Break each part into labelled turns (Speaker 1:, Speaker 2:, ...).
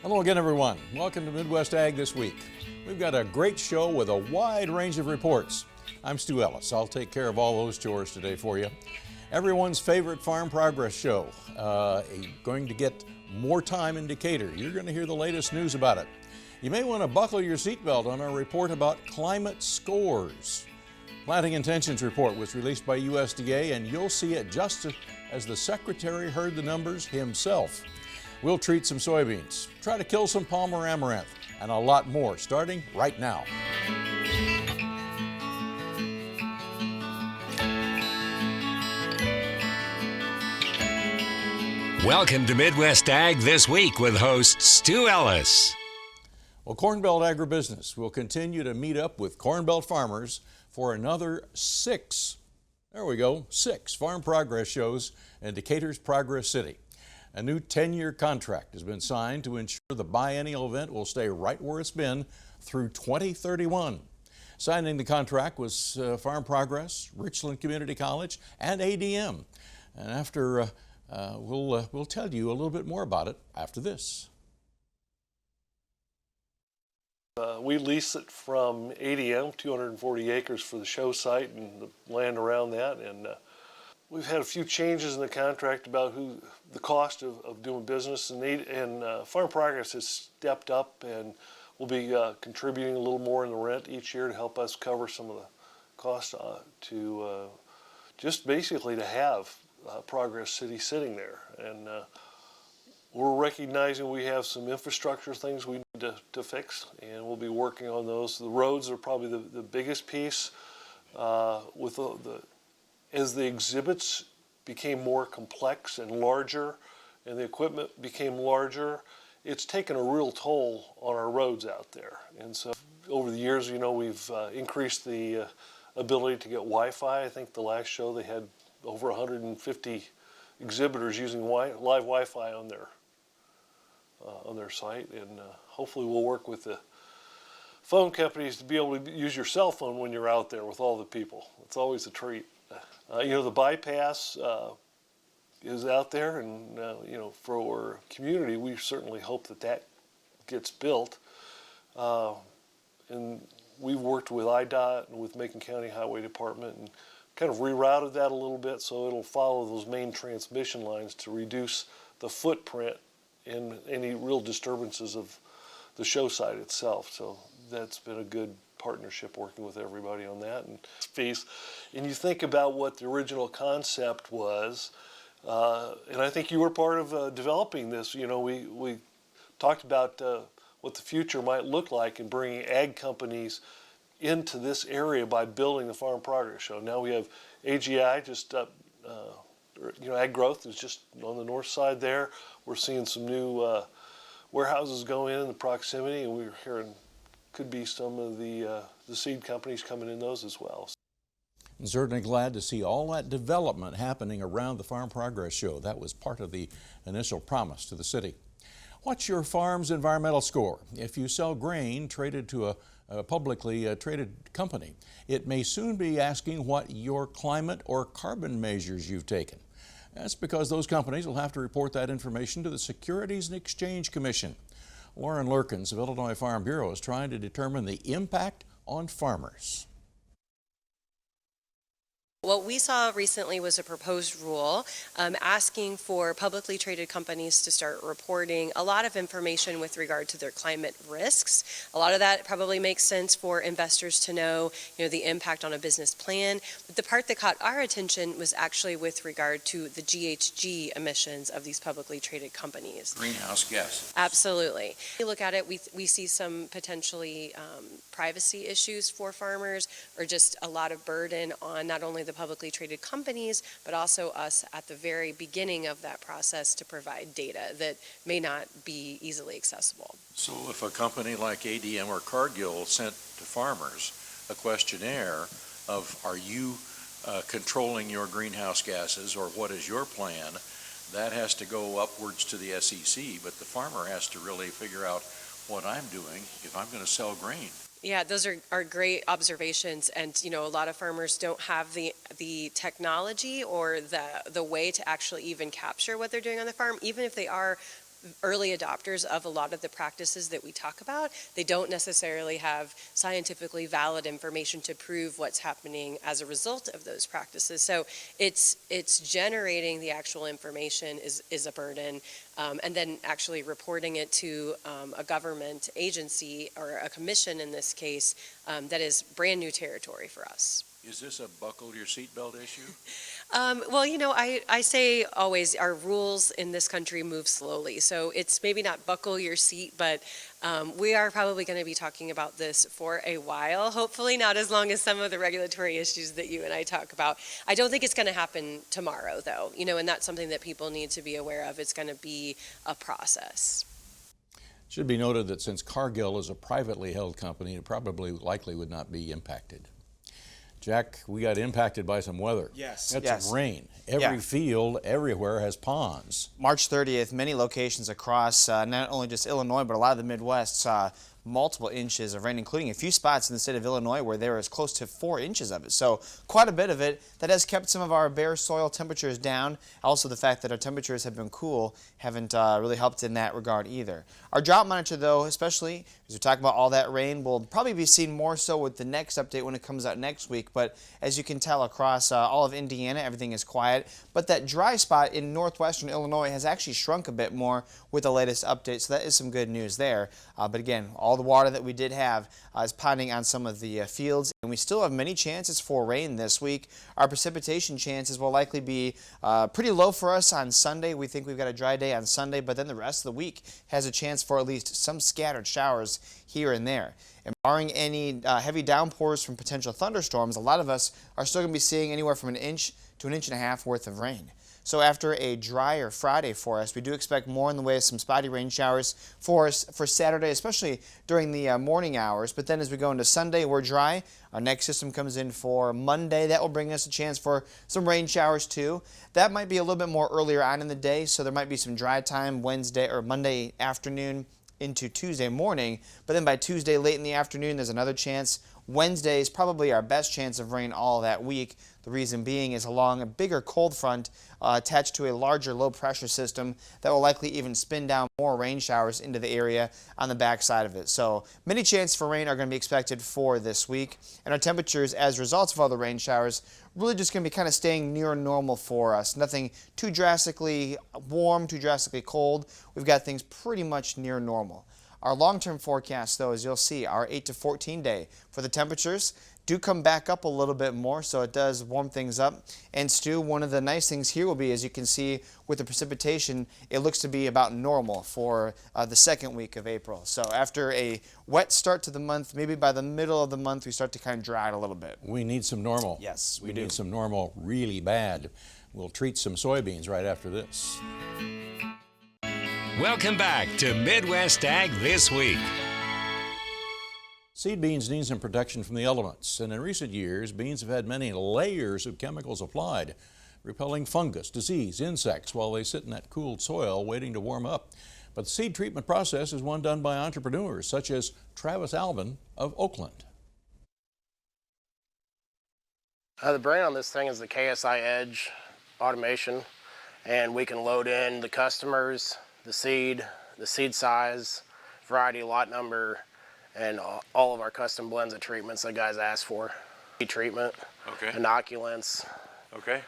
Speaker 1: Hello again, everyone. Welcome to Midwest Ag This Week. We've got a great show with a wide range of reports. I'm Stu Ellis. I'll take care of all those chores today for you. Everyone's favorite farm progress show. Going to get more time in Decatur. You're going to hear the latest news about it. You may want to buckle your seatbelt on our report about climate scores. Planting Intentions report was released by USDA, and you'll see it just as the Secretary heard the numbers himself. We'll treat some soybeans, try to kill some Palmer amaranth, and a lot more starting right now.
Speaker 2: Welcome to Midwest Ag This Week with host Stu Ellis.
Speaker 1: Well, Corn Belt Agribusiness will continue to meet up with Corn Belt farmers for another six farm progress shows in Decatur's Progress City. A new 10-year contract has been signed to ensure the biennial event will stay right where it's been through 2031. Signing the contract was Farm Progress, Richland Community College, and ADM. And after we'll tell you a little bit more about it after this.
Speaker 3: We lease it from ADM, 240 acres for the show site and the land around that, and we've had a few changes in the contract about the cost of doing business, and Farm Progress has stepped up and will be contributing a little more in the rent each year to help us cover some of the costs to just basically to have Progress City sitting there. And we're recognizing we have some infrastructure things we need to fix, and we'll be working on those. The roads are probably the biggest piece. As the exhibits became more complex and larger and the equipment became larger, it's taken a real toll on our roads out there. And so over the years, we've increased the ability to get Wi-Fi. I think the last show they had over 150 exhibitors using live Wi-Fi on their site, and hopefully we'll work with the phone companies to be able to use your cell phone when you're out there with all the people. It's always a treat. The bypass is out there, and for our community, we certainly hope that gets built. And we've worked with IDOT and with Macon County Highway Department and kind of rerouted that a little bit so it'll follow those main transmission lines to reduce the footprint and any real disturbances of the show site itself. So that's been a good partnership working with everybody on that and space. And you think about what the original concept was, and I think you were part of developing this. We talked about what the future might look like in bringing ag companies into this area by building the Farm Progress Show. Now we have AGI just up, Ag Growth is just on the north side there. We're seeing some new warehouses go in the proximity, and we're hearing could be some of the seed companies coming in those as well.
Speaker 1: I'm certainly glad to see all that development happening around the Farm Progress Show. That was part of the initial promise to the city. What's your farm's environmental score? If you sell grain traded to a publicly traded company, it may soon be asking what your climate or carbon measures you've taken. That's because those companies will have to report that information to the Securities and Exchange Commission. Lauren Lurkins of Illinois Farm Bureau is trying to determine the impact on farmers.
Speaker 4: What we saw recently was a proposed rule asking for publicly traded companies to start reporting a lot of information with regard to their climate risks. A lot of that probably makes sense for investors to know, the impact on a business plan. But the part that caught our attention was actually with regard to the GHG emissions of these publicly traded companies.
Speaker 1: Greenhouse gases.
Speaker 4: Absolutely. We look at it, we see some potentially privacy issues for farmers, or just a lot of burden on not only the publicly traded companies, but also us at the very beginning of that process to provide data that may not be easily accessible.
Speaker 5: So if a company like ADM or Cargill sent to farmers a questionnaire of are you controlling your greenhouse gases, or what is your plan, that has to go upwards to the SEC, but the farmer has to really figure out what I'm doing if I'm going to sell grain.
Speaker 4: Yeah, those are great observations, and a lot of farmers don't have the technology or the way to actually even capture what they're doing on the farm, even if they are early adopters of a lot of the practices that we talk about. They don't necessarily have scientifically valid information to prove what's happening as a result of those practices. So it's generating the actual information is a burden, and then actually reporting it to a government agency or a commission in this case, that is brand new territory for us.
Speaker 5: Is this a buckle your seatbelt issue?
Speaker 4: Well, I say always our rules in this country move slowly. So it's maybe not buckle your seat, but we are probably going to be talking about this for a while. Hopefully not as long as some of the regulatory issues that you and I talk about. I don't think it's going to happen tomorrow, though, and that's something that people need to be aware of. It's going to be a process.
Speaker 1: It should be noted that since Cargill is a privately held company, it probably likely would not be impacted. Jack, we got impacted by some weather.
Speaker 6: Yes.
Speaker 1: It's rain. Every field, everywhere has ponds.
Speaker 6: March 30th, many locations across not only just Illinois, but a lot of the Midwest saw multiple inches of rain, including a few spots in the state of Illinois where there was close to 4 inches of it. So quite a bit of it. That has kept some of our bare soil temperatures down. Also the fact that our temperatures have been cool haven't really helped in that regard either. Our drought monitor, though, especially as we're talking about all that rain, will probably be seen more so with the next update when it comes out next week. But as you can tell, across all of Indiana, everything is quiet. But that dry spot in northwestern Illinois has actually shrunk a bit more with the latest update. So that is some good news there. But again, all the water that we did have is ponding on some of the fields, and we still have many chances for rain this week. Our precipitation chances will likely be pretty low for us on Sunday. We think we've got a dry day on Sunday, but then the rest of the week has a chance for at least some scattered showers here and there. And barring any heavy downpours from potential thunderstorms, a lot of us are still going to be seeing anywhere from 1 inch to 1.5 inches worth of rain. So after a drier Friday for us, we do expect more in the way of some spotty rain showers for us for Saturday, especially during the morning hours. But then as we go into Sunday, we're dry. Our next system comes in for Monday. That will bring us a chance for some rain showers too. That might be a little bit more earlier on in the day, so there might be some dry time Wednesday or Monday afternoon into Tuesday morning. But then by Tuesday late in the afternoon, there's another chance. Wednesday is probably our best chance of rain all that week. The reason being is along a bigger cold front attached to a larger low pressure system that will likely even spin down more rain showers into the area on the back side of it. So many chances for rain are going to be expected for this week. And our temperatures as a result of all the rain showers really just going to be kind of staying near normal for us. Nothing too drastically warm, too drastically cold. We've got things pretty much near normal. Our long-term forecast, though, as you'll see, our 8 to 14 day for the temperatures do come back up a little bit more, so it does warm things up. And Stu, one of the nice things here will be, as you can see with the precipitation, it looks to be about normal for the second week of April. So after a wet start to the month, maybe by the middle of the month, we start to kind of dry out a little bit.
Speaker 1: We need some normal.
Speaker 6: Yes,
Speaker 1: we need some normal really bad. We'll treat some soybeans right after this.
Speaker 2: Welcome back to Midwest Ag This Week.
Speaker 1: Seed beans need some protection from the elements, and in recent years, beans have had many layers of chemicals applied, repelling fungus, disease, insects while they sit in that cooled soil waiting to warm up. But the seed treatment process is one done by entrepreneurs such as Travis Alvin of Oakland.
Speaker 7: The brain on this thing is the KSI Edge automation, and we can load in the customers, the seed size, variety, lot number, and all of our custom blends of treatments that guys ask for. Seed treatment, inoculants.
Speaker 5: Okay.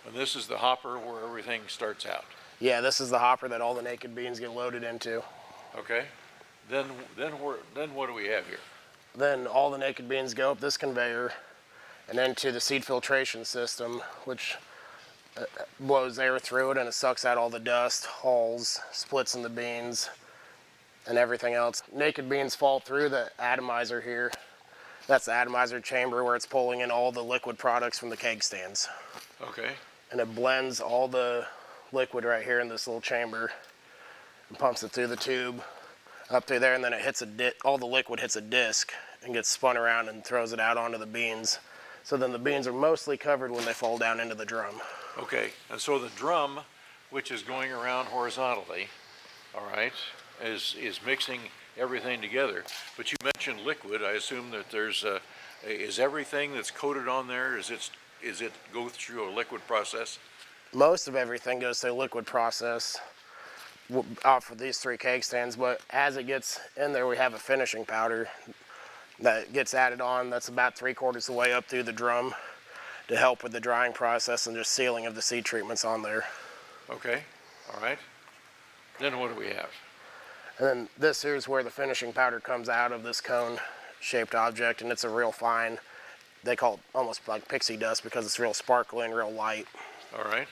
Speaker 5: And this is the hopper where everything starts out.
Speaker 7: Yeah, this is the hopper that all the naked beans get loaded into.
Speaker 5: Okay. Then what do we have here?
Speaker 7: Then all the naked beans go up this conveyor and into the seed filtration system, which blows air through it and it sucks out all the dust, hulls, splits in the beans, and everything else. Naked beans fall through the atomizer here. That's the atomizer chamber where it's pulling in all the liquid products from the keg stands.
Speaker 5: Okay.
Speaker 7: And it blends all the liquid right here in this little chamber and pumps it through the tube up through there, and then it hits all the liquid hits a disc and gets spun around and throws it out onto the beans. So then the beans are mostly covered when they fall down into the drum.
Speaker 5: Okay, and so the drum, which is going around horizontally, all right, is mixing everything together. But you mentioned liquid. I assume that is everything that's coated on there, is it go through a liquid process?
Speaker 7: Most of everything goes through a liquid process. off of these 3 cake stands, but as it gets in there, we have a finishing powder that gets added on. That's about 3/4 the way up through the drum to help with the drying process and just sealing of the seed treatments on there.
Speaker 5: Okay, all right. Then what do we have?
Speaker 7: And then this here's where the finishing powder comes out of this cone-shaped object, and it's a real fine. They call it almost like pixie dust because it's real sparkly and real light.
Speaker 5: All right.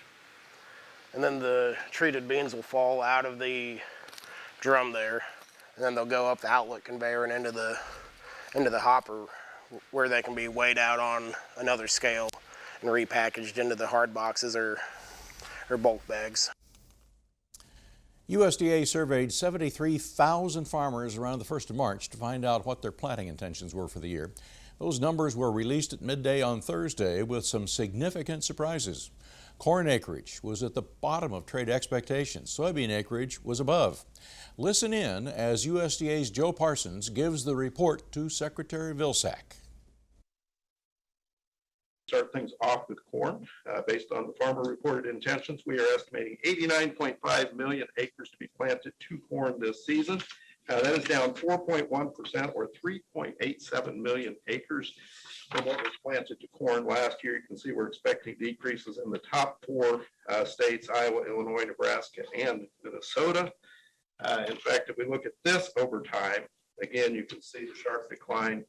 Speaker 7: And then the treated beans will fall out of the drum there, and then they'll go up the outlet conveyor and into the hopper where they can be weighed out on another scale and repackaged into the hard boxes or bulk bags.
Speaker 1: USDA surveyed 73,000 farmers around the 1st of March to find out what their planting intentions were for the year. Those numbers were released at midday on Thursday with some significant surprises. Corn acreage was at the bottom of trade expectations. Soybean acreage was above. Listen in as USDA's Joe Parsons gives the report to Secretary Vilsack.
Speaker 8: Start things off with corn. Based on the farmer reported intentions, we are estimating 89.5 million acres to be planted to corn this season. That is down 4.1% or 3.87 million acres from what was planted to corn last year. You can see we're expecting decreases in the top 4 states, Iowa, Illinois, Nebraska, and Minnesota. In fact, if we look at this over time, again, you can see the sharp decline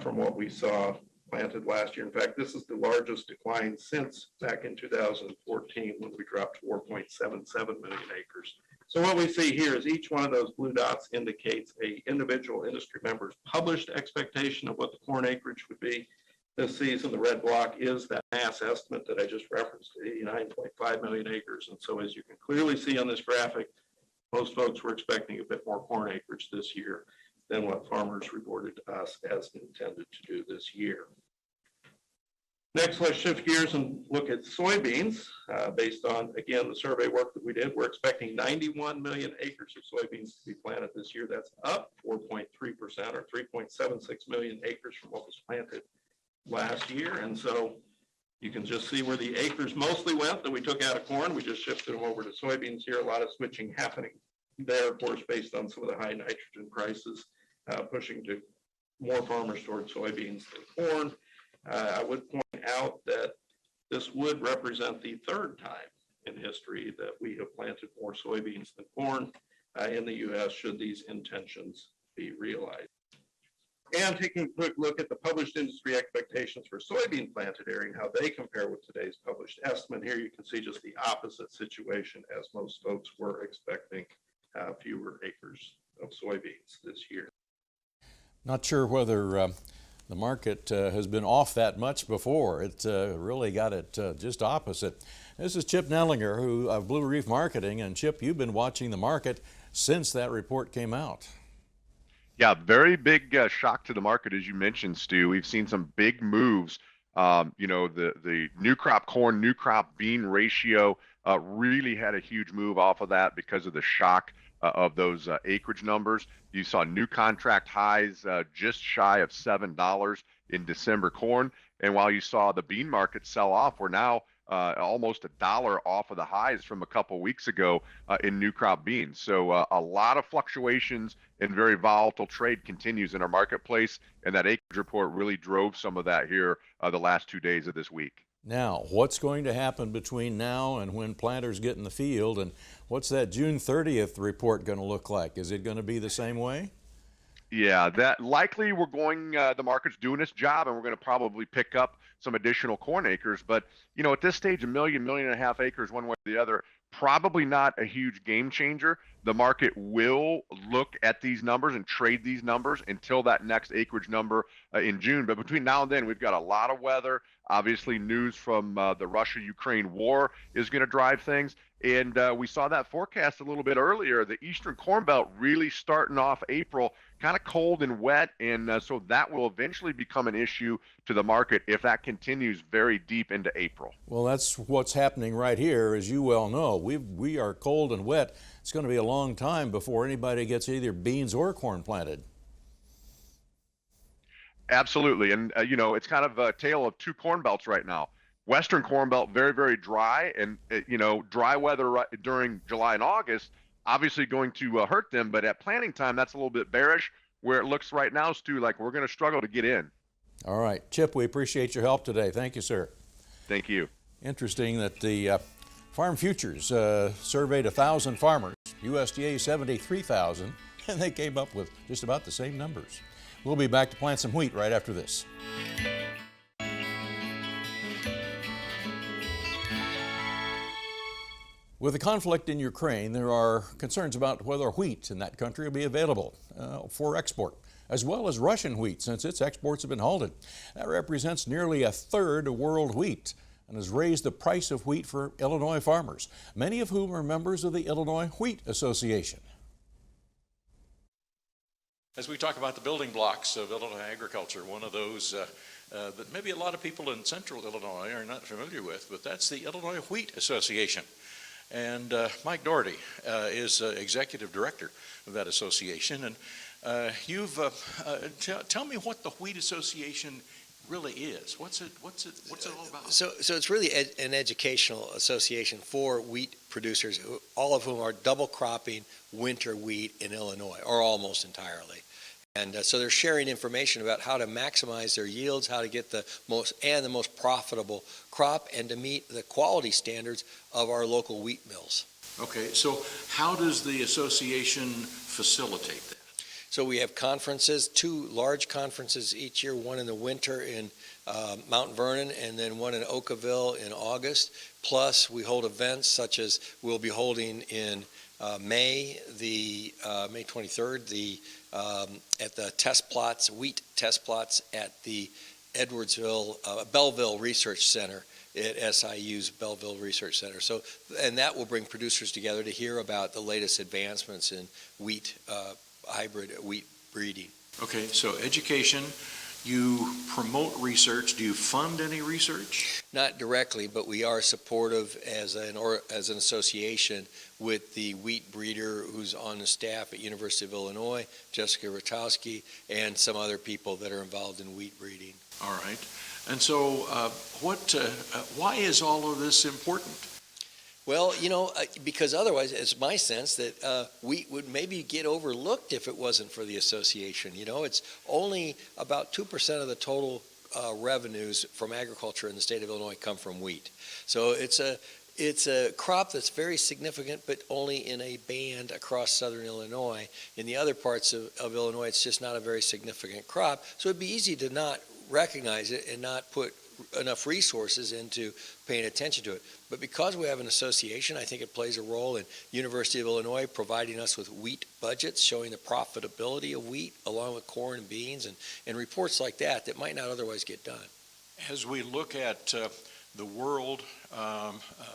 Speaker 8: from what we saw planted last year. In fact, this is the largest decline since back in 2014 when we dropped 4.77 million acres. So what we see here is each one of those blue dots indicates a individual industry member's published expectation of what the corn acreage would be this season. The red block is that mass estimate that I just referenced, 89.5 million acres. And so as you can clearly see on this graphic, most folks were expecting a bit more corn acreage this year than what farmers reported to us as intended to do this year. Next, let's shift gears and look at soybeans. Based on, again, the survey work that we did, we're expecting 91 million acres of soybeans to be planted this year. That's up 4.3% or 3.76 million acres from what was planted last year. And so you can just see where the acres mostly went that we took out of corn. We just shifted them over to soybeans here. A lot of switching happening there, of course, based on some of the high nitrogen prices, pushing to more farmers toward soybeans than corn. I would point out that this would represent the 3rd time in history that we have planted more soybeans than corn in the U.S. should these intentions be realized. And taking a quick look at the published industry expectations for soybean planted area and how they compare with today's published estimate. Here you can see just the opposite situation, as most folks were expecting fewer acres of soybeans this year.
Speaker 1: Not sure whether the market has been off that much before. It really got it just opposite. This is Chip Nellinger of Blue Reef Marketing. And Chip, you've been watching the market since that report came out.
Speaker 9: Yeah, very big shock to the market, as you mentioned, Stu. We've seen some big moves. You know, the new crop corn, new crop bean ratio really had a huge move off of that because of the shock of those acreage numbers. You saw new contract highs just shy of $7 in December corn. And while you saw the bean market sell off, we're now almost $1 off of the highs from a couple weeks ago in new crop beans. So a lot of fluctuations and very volatile trade continues in our marketplace. And that acreage report really drove some of that here the last 2 days of this week.
Speaker 1: Now, what's going to happen between now and when planters get in the field, and what's that June 30th report going to look like? Is it going to be the same way?
Speaker 9: Yeah, that likely we're going, the market's doing its job, and we're going to probably pick up some additional corn acres. But, you know, at this stage, a million and a half acres, one way or the other, probably not a huge game changer. The market will look at these numbers and trade these numbers until that next acreage number in June. But between now and then, we've got a lot of weather. Obviously, news from the Russia-Ukraine war is going to drive things. And we saw that forecast a little bit earlier. The Eastern Corn Belt really starting off April kind of cold and wet. And so that will eventually become an issue to the market if that continues very deep into April.
Speaker 1: Well, that's what's happening right here, as you well know. We are cold and wet. It's going to be a long time before anybody gets either beans or corn planted.
Speaker 9: Absolutely. And, you know, it's kind of a tale of 2 corn belts right now. Western Corn Belt, very, very dry, and, you know, dry weather during July and August. obviously going to hurt them, but at planting time, that's a little bit bearish, where it looks right now, Stu, like we're going to struggle to get in.
Speaker 1: All right, Chip, we appreciate your help today. Thank you, sir.
Speaker 9: Thank you.
Speaker 1: Interesting that the Farm Futures surveyed 1,000 farmers, USDA 73,000, and they came up with just about the same numbers. We'll be back to plant some wheat right after this. With the conflict in Ukraine, there are concerns about whether wheat in that country will be available for export, as well as Russian wheat, since its exports have been halted. That represents nearly a third of world wheat and has raised the price of wheat for Illinois farmers, many of whom are members of the Illinois Wheat Association.
Speaker 5: As we talk about the building blocks of Illinois agriculture, one of those that maybe a lot of people in central Illinois are not familiar with, but that's the Illinois Wheat Association. And Mike Doherty is executive director of that association. And tell me what the Wheat Association really is. What's it all about?
Speaker 10: So it's really an educational association for wheat producers, all of whom are double cropping winter wheat in Illinois, or almost entirely. And so they're sharing information about how to maximize their yields, how to get the most profitable crop, and to meet the quality standards of our local wheat mills.
Speaker 5: Okay, so how does the association facilitate that?
Speaker 10: So we have conferences, 2 large conferences each year, one in the winter in Mount Vernon and then one in Oakville in August. Plus we hold events such as we'll be holding in May 23rd, at the test plots, wheat test plots at the Belleville Research Center at SIU's Belleville Research Center. So, and that will bring producers together to hear about the latest advancements in wheat, hybrid wheat breeding. Okay, so education, you promote research. Do you fund any research? Not directly, but we are supportive as an association with the wheat breeder who's on the staff at University of Illinois, Jessica Ratowski, and some other people that are involved in wheat breeding. All right. And so why is all of this important? Well, because otherwise, it's my sense that wheat would maybe get overlooked if it wasn't for the association. It's only about 2% of the total revenues from agriculture in the state of Illinois come from wheat. So it's a crop that's very significant, but only in a band across southern Illinois. In the other parts of Illinois, it's just not a very significant crop. So it'd be easy to not recognize it and not put enough resources into paying attention to it. But because we have an association, I think it plays a role in University of Illinois providing us with wheat budgets, showing the profitability of wheat along with corn and beans and reports like that might not otherwise get done. As we look at the world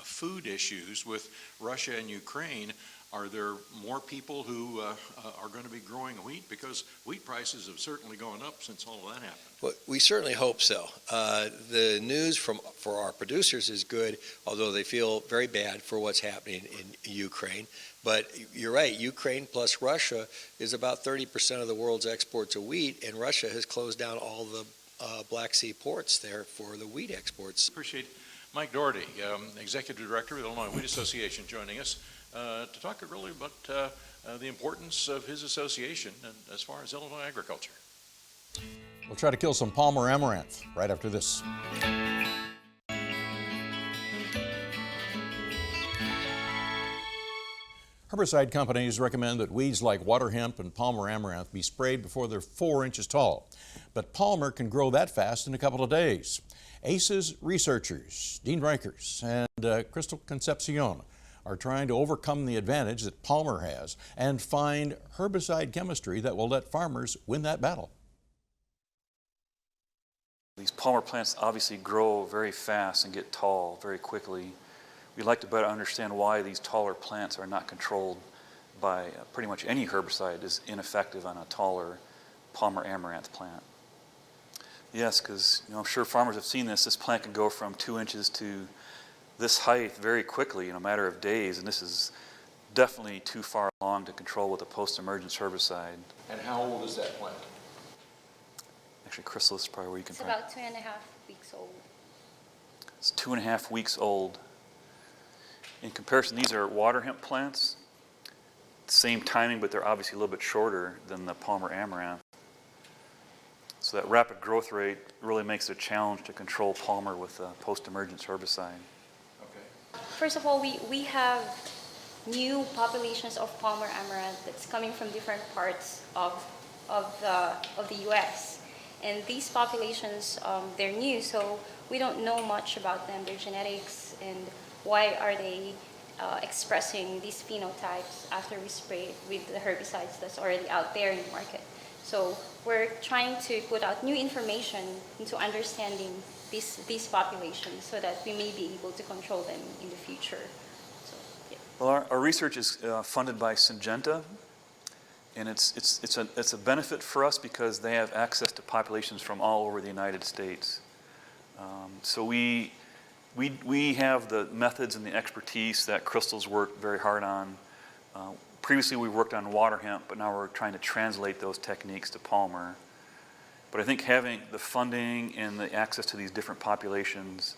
Speaker 10: food issues with Russia and Ukraine, are there more people who are going to be growing wheat? Because wheat prices have certainly gone up since all of that happened. Well, we certainly hope so. The news for our producers is good, although they feel very bad for what's happening in Ukraine. But you're right, Ukraine plus Russia is about 30% of the world's exports of wheat, and Russia has closed down all the Black Sea ports there for the wheat exports. Appreciate it. Mike Doherty, Executive Director of the Illinois Wheat Association, joining us to talk really about the importance of his association and as far as Illinois agriculture.
Speaker 1: We'll try to kill some Palmer amaranth right after this. Herbicide companies recommend that weeds like water hemp and Palmer amaranth be sprayed before they're 4 inches tall. But Palmer can grow that fast in a couple of days. ACE's researchers, Dean Reichers and Crystal Concepcion, are trying to overcome the advantage that Palmer has and find herbicide chemistry that will let farmers win that battle.
Speaker 11: These Palmer plants obviously grow very fast and get tall very quickly. We'd like to better understand why these taller plants are not controlled by pretty much any herbicide is ineffective on a taller Palmer amaranth plant. Yes, because I'm sure farmers have seen this. This plant can go from 2 inches to this height very quickly in a matter of days, and this is definitely too far along to control with a post-emergence herbicide.
Speaker 5: And how old is that plant?
Speaker 11: Actually, Crystal, this is probably where you can
Speaker 12: It's about 2.5 weeks old.
Speaker 11: It's 2.5 weeks old. In comparison, these are water hemp plants. same timing, but they're obviously a little bit shorter than the Palmer amaranth. So that rapid growth rate really makes it a challenge to control Palmer with a post-emergence herbicide.
Speaker 12: First of all, we have new populations of Palmer amaranth that's coming from different parts of the U.S. And these populations, they're new, so we don't know much about them, their genetics, and why are they expressing these phenotypes after we spray with the herbicides that's already out there in the market. So we're trying to put out new information into understanding these populations so that we may be able to control them in the future. So, yeah.
Speaker 11: Well, our research is funded by Syngenta, and it's a benefit for us because they have access to populations from all over the United States. So we have the methods and the expertise that Crystal's worked very hard on. Previously we worked on water hemp, but now we're trying to translate those techniques to Palmer. But I think having the funding and the access to these different populations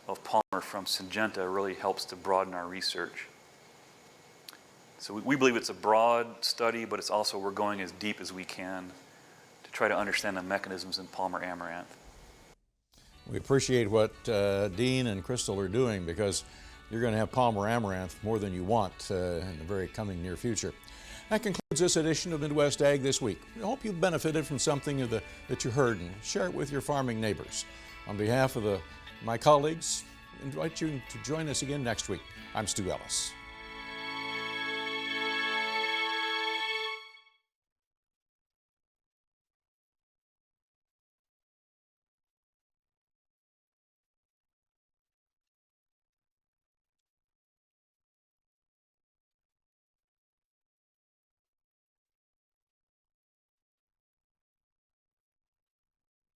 Speaker 11: of Palmer from Syngenta really helps to broaden our research. So we believe it's a broad study, but it's also we're going as deep as we can to try to understand the mechanisms in Palmer amaranth.
Speaker 1: We appreciate what Dean and Crystal are doing because you're going to have Palmer amaranth more than you want in the very coming near future. That concludes this edition of Midwest Ag This Week. We hope you've benefited from something that you heard and share it with your farming neighbors. On behalf of my colleagues, I invite you to join us again next week. I'm Stu Ellis.